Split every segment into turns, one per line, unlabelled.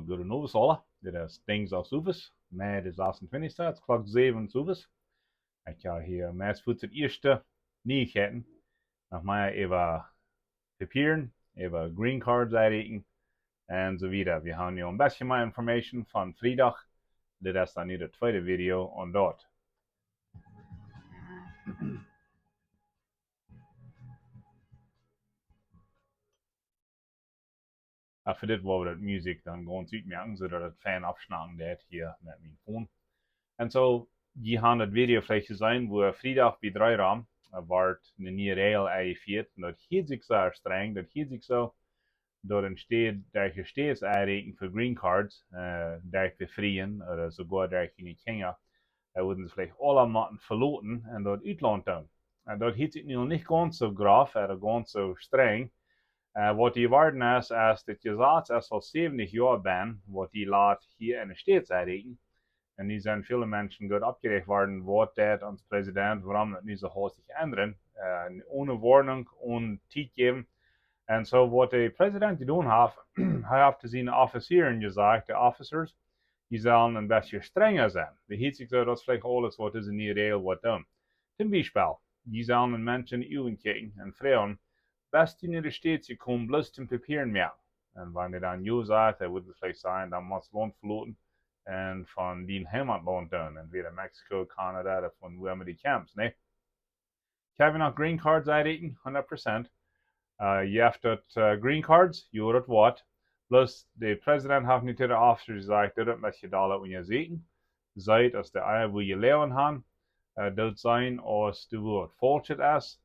van Guru Novasala. Dit is dinsdag s'avonds, mei de 26e, het is klok 7 s'avonds. Ik ga hier meest voor het eerste nieuwigheden. Nog maar even papieren, even green cards uitrekenen en zo verder. We gaan nu een beetje meer informatie van vrijdag. Dit is dan nu de tweede video on dat. Voor dit wil we de muziek dan gewoon uitmerken, zodat het fijn afsnijden deed hier met mijn phone. En zo, je gaan het video vielleicht zijn, waar vrijdag bij 3 ram, wordt een nieuwe regel eingevierd. En dat heet zich zo streng, dat heet zich zo, dat dat je steeds aanrekenen voor green cards, dat je bevrijen, of sogar dat je niet ging, worden ze vielleicht alle maanden verloten en dat uitland doen. En dat heet zich nu niet ganz zo graf, oder ganz zo streng. Wat die waarden is dat je zegt, als al 70 jaar ben, wat die laat hier in de States aanrekenen. En nu zijn viele mensen goed opgericht worden, wat dat als president, waarom het nu zo hastig ändern, ohne warning, ohne tijd geven. En zo wat de president gedaan heeft, hij heeft zijn officieren gezegd, de officers, die zullen een beetje strenger zijn. Die heet zich zo, dat is vielleicht alles wat is in die regel wat doen. Zum Beispiel, die zullen mensen uwen kijken en vragen, best in de States gekomen, bloß zum Papieren mehr. En wanneer dan ja sagt, dan würde es vielleicht sein, dan muss Land verloten en van die Heimatland doen. Entweder Mexico, Canada, of van waar die camps, ne? Ik heb nog green cards uitrekenen, 100%. Je hebt dat green cards, je hoort wat. Plus, de president heeft niet tegen de officer gezegd, dat moet je daar laten je zitten. Zijt als de eier wil je leren gaan, dat zijn als de woord falsch is.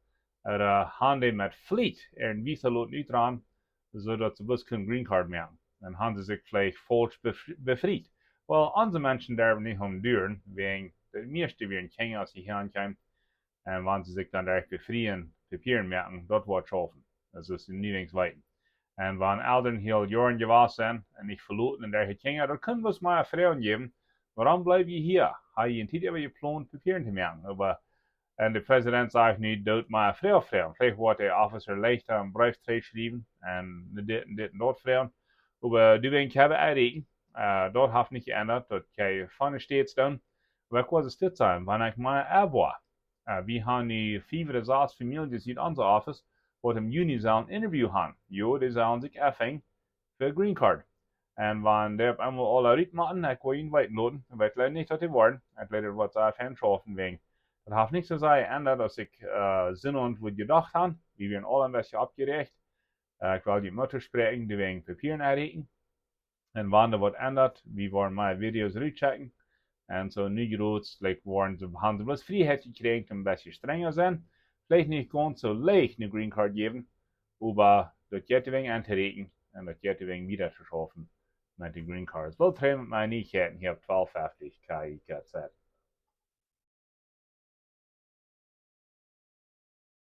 Han die met vliet en visa laten uitgaan, zodat ze best geen green card meer hebben. En han ze zich vielleicht falsch bevrijd. Wel, andere mensen durven niet om duren, wegen de meeste weer in Kenia als die hier aankomen. En wanneer ze zich dan direct bevrijen, papieren merken, dat wordt schaffen. Dat is niet eens weten. En wanneer ouderen heel jaren gewas zijn en niet verloten in der Kenia, dan kunnen we eens maar vragen geven. Waarom blijf je hier? Heb je een tijd over je plan papieren te merken? En de president zegt nu, doet maar vragen. Vielleicht wordt de officer leichter een brief schrijven en dit en dat vragen. Maar du wenk hebben uitrekenen. Dat heeft niet geändert. Dat kan je van de steeds doen. Wat was het dit zijn? Wanneer ik maar abwa. We hebben nu 5 oder 6 families in onze office, wat im Juni zullen interview gaan. Jo, die zullen zich afhangen voor green card. En wanneer die allemaal alle uit maken, ik wil je weten laten. Ik weet niet wat die worden. Ik weet wat ze afhangen schaffen wegen. Dat heeft niks te zeggen ändert, als ik zin und wat gedacht heb. Die werden alle een beetje opgericht. Ik wil die Mutter spreken, die wegen papieren uitrekenen. En wanneer wat ändert, we worden mijn video's uitchecken. En zo nu groot, hebben ze bloß vrijheid gekregen, een beetje strenger zijn. Vielleicht niet ganz so leicht eine Green Card geben, aber das geht wegen anzurekenen en dat geht wegen wieder zu schaffen mit den Green Cards. Wel trainen met mij niet hier op 1250 KI